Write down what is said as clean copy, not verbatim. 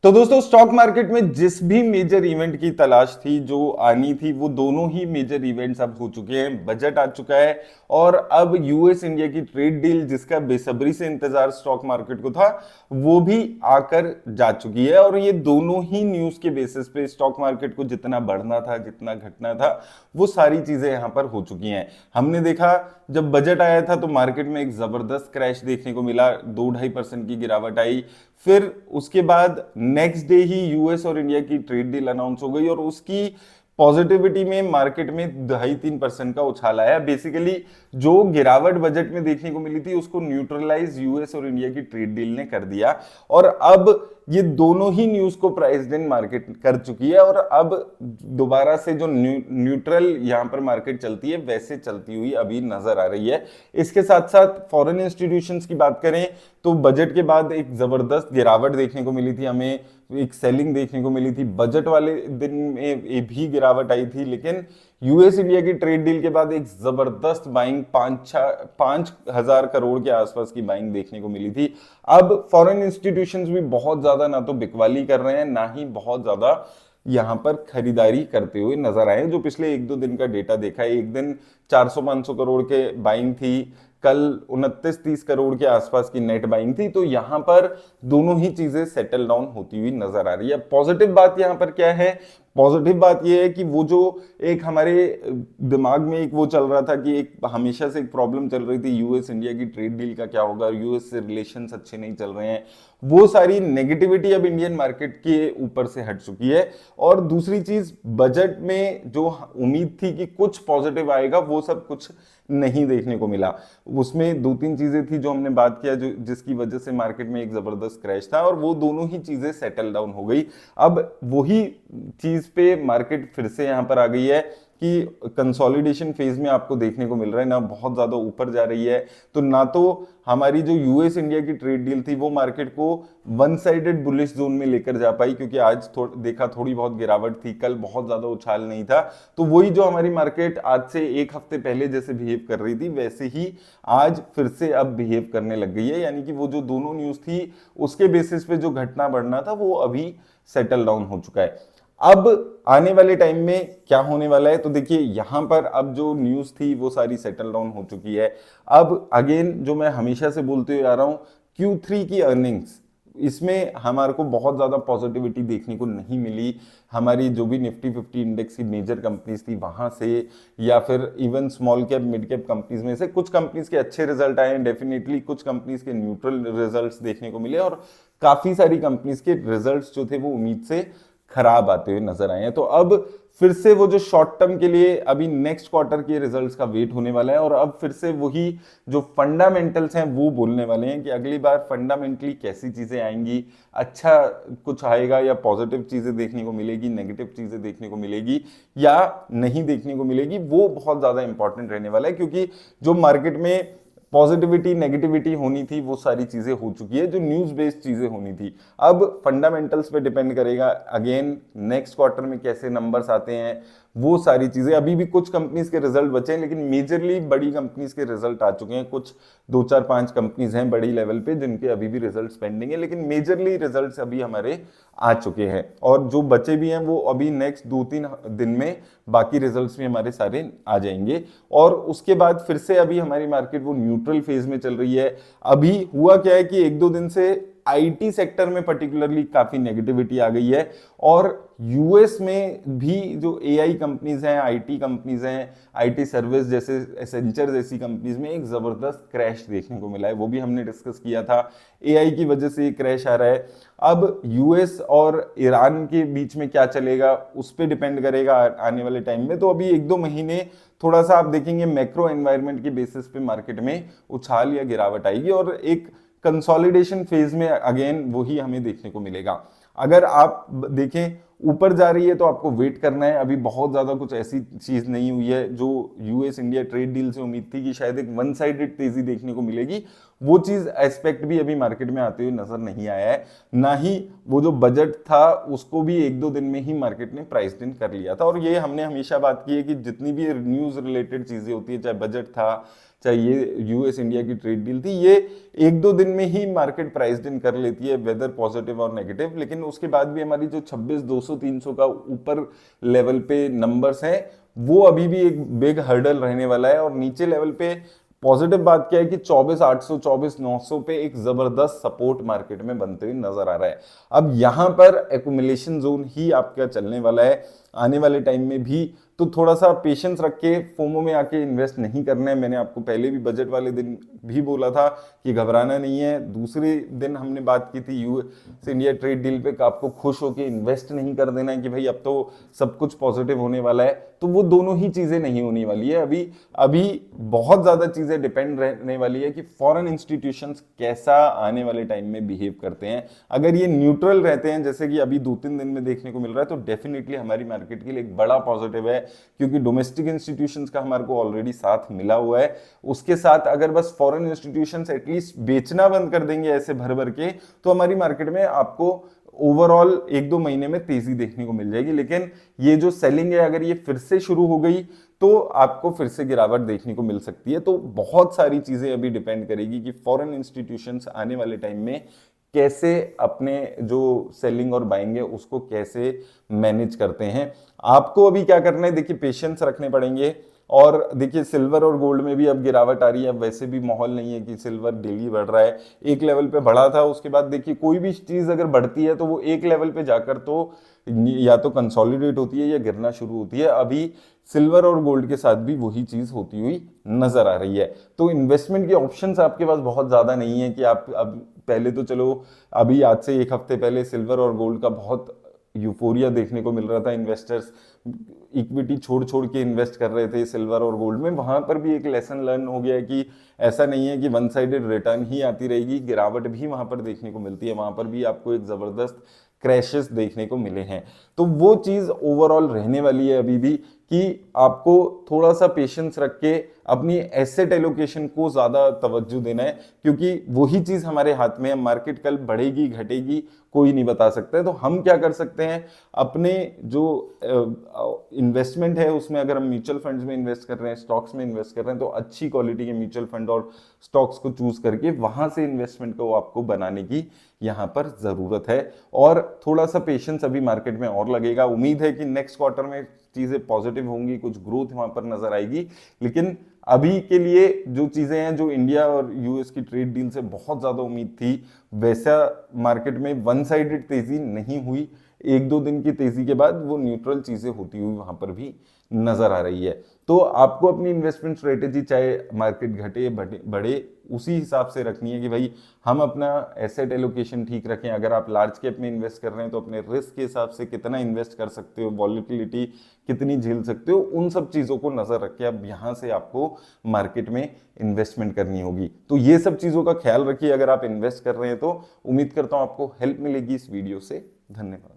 तो दोस्तों stock market में जिस भी मेजर इवेंट की तलाश थी जो आनी थी वो दोनों ही मेजर इवेंट्स अब हो चुके हैं। बजट आ चुका है और अब यूएस इंडिया की ट्रेड डील जिसका बेसब्री से इंतजार स्टॉक मार्केट को था वो भी आकर जा चुकी है। और ये दोनों ही न्यूज के बेसिस पे स्टॉक मार्केट को जितना बढ़ना था जितना घटना था वो सारी चीजें यहां पर हो चुकी हैं। हमने देखा जब बजट आया था तो मार्केट में एक जबरदस्त क्रैश देखने को मिला, 2-2.5% की गिरावट आई। फिर उसके बाद नेक्स्ट डे ही यूएस और इंडिया की ट्रेड डील अनाउंस हो गई और उसकी पॉजिटिविटी में मार्केट में 2.5-3% का उछाल आया। बेसिकली जो गिरावट बजट में देखने को मिली थी उसको न्यूट्रलाइज यूएस और इंडिया की ट्रेड डील ने कर दिया और अब ये दोनों ही न्यूज को प्राइस्ड इन मार्केट कर चुकी है। और अब दोबारा से जो न्यूट्रल यहां पर मार्केट चलती है वैसे चलती हुई अभी नजर आ रही है। इसके साथ साथ फॉरेन इंस्टीट्यूशंस की बात करें तो बजट के बाद एक जबरदस्त गिरावट देखने को मिली थी, हमें एक सेलिंग देखने को मिली थी। बजट वाले दिन में भी गिरावट आई थी, लेकिन यूएस इंडिया की ट्रेड डील के बाद एक जबरदस्त बाइंग 5,000 करोड़ के आसपास की बाइंग देखने को मिली थी। अब फॉरेन इंस्टीट्यूशंस भी बहुत ज्यादा ना तो बिकवाली कर रहे हैं ना ही बहुत ज्यादा यहां पर खरीदारी करते हुए नजर आए। जो पिछले 1-2 दिन का डेटा देखा है, एक दिन 400-500 करोड़ के बाइंग थी, कल 29-30 करोड़ के आसपास की नेट बाइंग थी। तो यहां पर दोनों ही चीजें सेटल डाउन होती हुई नजर आ रही है। पॉजिटिव बात यहां पर क्या है? पॉजिटिव बात यह है कि वो जो एक हमारे दिमाग में एक वो चल रहा था कि एक हमेशा से एक प्रॉब्लम चल रही थी यूएस इंडिया की ट्रेड डील का क्या होगा, यूएस से रिलेशंस अच्छे नहीं चल रहे हैं, वो सारी नेगेटिविटी अब इंडियन मार्केट के ऊपर से हट चुकी है। और दूसरी चीज, बजट में जो उम्मीद थी कि कुछ पॉजिटिव आएगा वो सब कुछ नहीं देखने को मिला। उसमें 2-3 चीजें थी जो हमने बात किया जो जिसकी वजह से मार्केट में एक जबरदस्त क्रैश था और वो दोनों ही चीजें सेटल डाउन हो गई। अब वही चीज पे मार्केट फिर से यहां पर आ गई है कि कंसोलिडेशन फेज में आपको देखने को मिल रहा है, ना बहुत ज्यादा ऊपर जा रही है तो ना तो हमारी जो यूएस इंडिया की ट्रेड डील थी वो मार्केट को वन साइडेड बुलिश जोन में लेकर जा पाई, क्योंकि आज देखा थोड़ी बहुत गिरावट थी, कल बहुत ज्यादा उछाल नहीं था। तो वही जो हमारी मार्केट आज से एक हफ्ते पहले जैसे बिहेव कर रही थी वैसे ही आज फिर से अब बिहेव करने लग गई है। यानी कि वो जो दोनों न्यूज थी उसके बेसिस पे जो घटना बढ़ना था वो अभी सेटल डाउन हो चुका है। अब आने वाले टाइम में क्या होने वाला है, तो देखिए यहां पर अब जो न्यूज थी वो सारी सेटल डाउन हो चुकी है। अब अगेन जो मैं हमेशा से बोलते हुए आ रहा हूं, Q3 की अर्निंग्स, इसमें हमारे को बहुत ज्यादा पॉजिटिविटी देखने को नहीं मिली। हमारी जो भी निफ्टी 50 इंडेक्स की मेजर कंपनीज थी वहां से या फिर even small cap mid cap companies में से कुछ कंपनीज के अच्छे रिजल्ट आए, डेफिनेटली कुछ कंपनीज के न्यूट्रल रिजल्ट्स देखने को मिले और काफी सारी कंपनीज के रिजल्ट्स जो थे वो उम्मीद से खराब आते हुए नजर आए हैं। तो अब फिर से वो जो शॉर्ट टर्म के लिए अभी नेक्स्ट क्वार्टर के रिजल्ट्स का वेट होने वाला है और अब फिर से वही जो फंडामेंटल्स हैं वो बोलने वाले हैं कि अगली बार फंडामेंटली कैसी चीजें आएंगी, अच्छा कुछ आएगा या पॉजिटिव चीजें देखने को मिलेगी, नेगेटिव चीजें देखने को मिलेगी या नहीं देखने को मिलेगी, वो बहुत ज्यादा इंपॉर्टेंट रहने वाला है। क्योंकि जो मार्केट में पॉजिटिविटी नेगेटिविटी होनी थी वो सारी चीजें हो चुकी है, जो न्यूज बेस्ड चीजें होनी थी अब फंडामेंटल्स पे डिपेंड करेगा। अगेन नेक्स्ट क्वार्टर में कैसे नंबर्स आते हैं वो सारी चीजें, अभी भी कुछ कंपनीज के रिजल्ट बचे हैं लेकिन मेजरली बड़ी कंपनीज के रिजल्ट आ चुके हैं। कुछ 2-4-5 कंपनीज हैं बड़ी लेवल पे जिनके अभी भी रिजल्ट्स पेंडिंग है, लेकिन मेजरली रिजल्ट्स अभी हमारे आ चुके हैं और जो बचे भी हैं वो अभी नेक्स्ट 2-3 दिन में बाकी रिजल्ट्स भी हमारे सारे आ जाएंगे। और उसके बाद फिर से अभी हमारी मार्केट वो न्यूट्रल फेज में चल रही है। अभी हुआ क्या है कि 1-2 दिन से आईटी सेक्टर में पर्टिकुलरली काफी नेगेटिविटी आ गई है और यूएस में भी जो एआई कंपनीज हैं, आईटी कंपनीज हैं, आईटी सर्विस जैसे एसेंचर जैसी कंपनीज में एक जबरदस्त क्रैश देखने को मिला है, वो भी हमने डिस्कस किया था। एआई की वजह से क्रैश आ रहा है। अब यूएस और ईरान के बीच में क्या चलेगा उस पर डिपेंड करेगा आने वाले टाइम में। तो अभी 1-2 महीने थोड़ा सा आप देखेंगे मैक्रो एनवायरनमेंट के बेसिस पे मार्केट में उछाल या गिरावट आएगी और एक कंसोलिडेशन फेज में अगेन वही हमें देखने को मिलेगा। अगर आप देखें ऊपर जा रही है तो आपको वेट करना है, अभी बहुत ज्यादा कुछ ऐसी चीज नहीं हुई है जो यूएस इंडिया ट्रेड डील से उम्मीद थी कि शायद एक वन साइडेड तेजी देखने को मिलेगी, वो चीज एस्पेक्ट भी अभी मार्केट में आते हुए नजर नहीं आया है। ना ही वो जो बजट था उसको भी 1-2 दिन में ही मार्केट ने प्राइस इन कर लिया था। और ये हमने हमेशा बात की है कि जितनी भी न्यूज रिलेटेड चीजें होती है, चाहे बजट था चाहे ये यूएस इंडिया की ट्रेड डील थी, ये 1-2 दिन में ही मार्केट प्राइस्ड इन कर लेती है, वेदर पॉजिटिव और नेगेटिव। लेकिन उसके बाद भी हमारी जो 26,200-300 का ऊपर लेवल पे नंबर्स हैं, वो अभी भी एक बिग हर्डल रहने वाला है। और नीचे लेवल पे पॉजिटिव बात क्या है कि 24,800 24,900 पे एक जबरदस्त सपोर्ट मार्केट में बनते हुए नजर आ रहा है। अब यहां पर एक्यूमुलेशन जोन ही आपका चलने वाला है आने वाले टाइम में भी, तो थोड़ा सा पेशेंस रख के फोमो में आके इन्वेस्ट नहीं करना है। मैंने आपको पहले भी बजट वाले दिन भी बोला था कि घबराना नहीं है। दूसरे दिन हमने बात की थी यूएस इंडिया ट्रेड डील पे, आपको खुश होके इन्वेस्ट नहीं कर देना है कि भाई अब तो सब कुछ पॉजिटिव होने वाला है, तो वो दोनों ही चीजें नहीं होने वाली है। अभी अभी बहुत ज्यादा चीजें डिपेंड रहने वाली है कि फॉरेन इंस्टीट्यूशंस कैसा आने वाले टाइम में बिहेव करते हैं। अगर ये न्यूट्रल रहते हैं जैसे कि अभी 2-3 दिन में देखने को मिल रहा है, तो डेफिनेटली हमारी मार्केट के लिए एक बड़ा पॉजिटिव है, क्योंकि डोमेस्टिक इंस्टीट्यूशंस का हमारे को ऑलरेडी साथ मिला हुआ है। उसके साथ अगर बस फॉरेन इंस्टीट्यूशंस एटलीस्ट बेचना बंद कर देंगे ऐसे भर भर के, तो हमारी मार्केट में आपको ओवरऑल 1-2 महीने में तेजी देखने को मिल जाएगी। लेकिन ये जो सेलिंग है अगर ये फिर से शुरू हो गई तो आपको फिर से गिरावट देखने को मिल सकती है। तो बहुत सारी चीजें अभी डिपेंड करेगी कि फॉरेन इंस्टीट्यूशंस आने वाले टाइम में कैसे अपने जो सेलिंग और बाइंग है उसको कैसे मैनेज करते हैं। आपको अभी क्या करना है, देखिए पेशेंस रखने पड़ेंगे। और देखिए सिल्वर और गोल्ड में भी अब गिरावट आ रही है। अब वैसे भी माहौल नहीं है कि सिल्वर डेली बढ़ रहा है, एक लेवल पे बढ़ा था, उसके बाद देखिए कोई भी चीज अगर बढ़ती है तो वो एक लेवल पे जाकर तो या तो कंसोलिडेट होती है या गिरना शुरू होती है। अभी सिल्वर और गोल्ड के साथ भी वही चीज होती हुई नजर आ रही है। तो इन्वेस्टमेंट के ऑप्शंस आपके पास बहुत ज्यादा नहीं है कि आप अब पहले तो चलो अभी आज से 1 हफ्ते पहले सिल्वर और गोल्ड का बहुत यूफोरिया देखने को मिल रहा था, इन्वेस्टर्स इक्विटी छोड़ छोड़ के इन्वेस्ट कर रहे थे सिल्वर और गोल्ड में। वहां पर भी एक लेसन लर्न हो गया है कि ऐसा नहीं है कि वन साइडेड रिटर्न ही आती रहेगी, गिरावट भी वहां पर देखने को मिलती है, वहां पर भी आपको एक जबरदस्त क्रैशेस देखने को मिले हैं। तो वो चीज ओवरऑल रहने वाली है अभी भी कि आपको थोड़ा सा पेशेंस रख के अपनी एसेट एलोकेशन को ज्यादा तवज्जो देना है, क्योंकि वही चीज हमारे हाथ में है। मार्केट कल बढ़ेगी घटेगी कोई नहीं बता सकता है। तो हम क्या कर सकते हैं, अपने जो इन्वेस्टमेंट है उसमें अगर हम म्यूचुअल फंड्स में इन्वेस्ट कर रहे हैं, स्टॉक्स में इन्वेस्ट कर रहे हैं, तो अच्छी क्वालिटी के म्यूचुअल फंड और स्टॉक्स को चूज करके वहां से इन्वेस्टमेंट को आपको बनाने की यहां पर जरूरत है। और थोड़ा सा पेशेंस अभी मार्केट में और लगेगा। उम्मीद है कि नेक्स्ट क्वार्टर में चीजें पॉजिटिव होंगी, कुछ ग्रोथ वहां पर नजर आएगी। लेकिन अभी के लिए जो चीजें हैं, जो इंडिया और यूएस की ट्रेड डील से बहुत ज्यादा उम्मीद थी, वैसा मार्केट में वन साइडेड तेजी नहीं हुई। 1-2 दिन की तेजी के बाद वो न्यूट्रल चीजें होती हुई वहां पर भी नजर आ रही है। तो आपको अपनी इन्वेस्टमेंट स्ट्रेटेजी चाहे मार्केट घटे बढ़े उसी हिसाब से रखनी है कि भाई हम अपना एसेट एलोकेशन ठीक रखें। अगर आप लार्ज कैप में इन्वेस्ट कर रहे हैं तो अपने रिस्क के हिसाब से कितना इन्वेस्ट कर सकते हो, वॉलिटिलिटी कितनी झेल सकते हो, उन सब चीजों को नजर रख के अब यहां से आपको मार्केट में इन्वेस्टमेंट करनी होगी। तो ये सब चीजों का ख्याल रखिए अगर आप इन्वेस्ट कर रहे हैं तो। उम्मीद करता हूं आपको हेल्प मिलेगी इस वीडियो से। धन्यवाद।